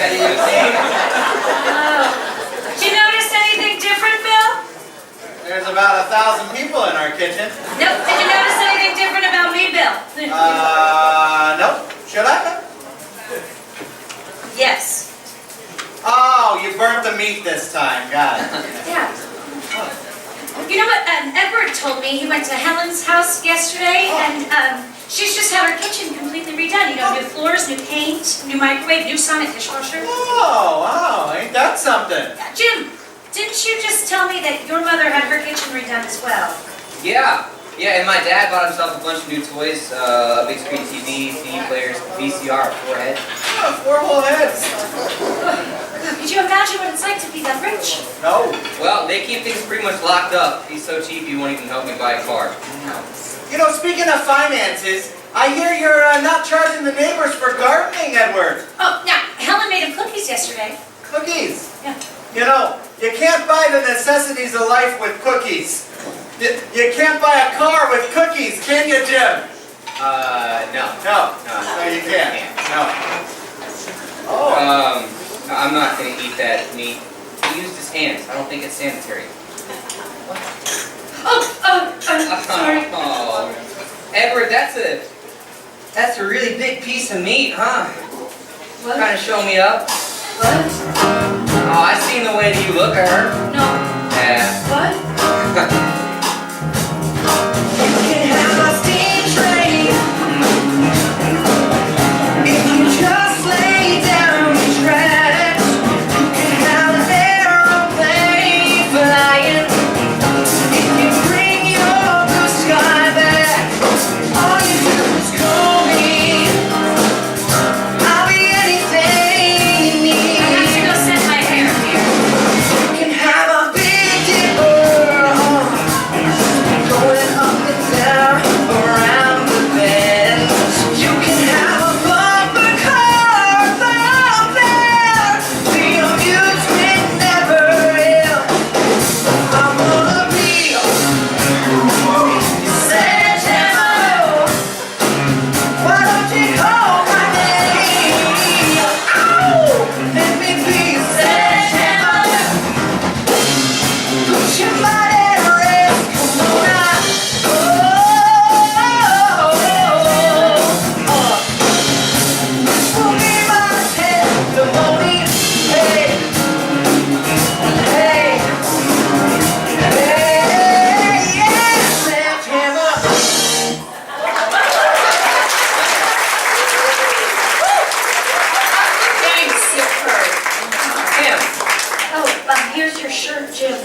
Did you notice anything different, Bill? There's about 1,000 people in our kitchen. Nope. Did you notice anything different about me, Bill? Nope. Should I? Yes. Oh, you burnt the meat this time. Got it. Yeah. You know what? Edward told me he went to Helen's house yesterday, and she's just had her kitchen completely redone. You know, new floors, new paint, new microwave, new Sonic dishwasher. Oh, wow. Ain't that something? Jim, didn't you just tell me that your mother had her kitchen redone as well? Yeah, and my dad bought himself a bunch of new toys, a big screen TV, CD players, VCR, 4 heads. Oh, 4 whole heads. Could you imagine what it's like to be that rich? No. Well, they keep things pretty much locked up. He's so cheap he won't even help me buy a car. You know, speaking of finances, I hear you're not charging the neighbors for gardening, Edward. Oh, now, Helen made him cookies yesterday. Cookies. Yeah. You know, you can't buy the necessities of life with cookies. You can't buy a car with cookies, can you, Jim? No. No, you can't. No. Oh. I'm not going to eat that meat. He used his hands. I don't think it's sanitary. Sorry. Oh, Edward, that's a really big piece of meat, huh? What? Trying to show me up? What? Oh, I seen the way that you look at her. No. Yeah. What? You can have my steam train if you just lay down the tracks. You can have an aeroplane flying if you bring your blue sky back. All you do is call me. I'll be anything you need. I have to go set my hair here. You can have a big dipper going up and down around the bend. You can have a bumper car out there. The amusement never ends. I wanna be Sledgehammer. Why don't you call my name? Ow! Let me be Sledgehammer. Put your body at rest. Come on out. This will be my testimony. Hey, yeah, Sledgehammer. Thanks, Silver. Kim. Oh, here's your shirt, Jim.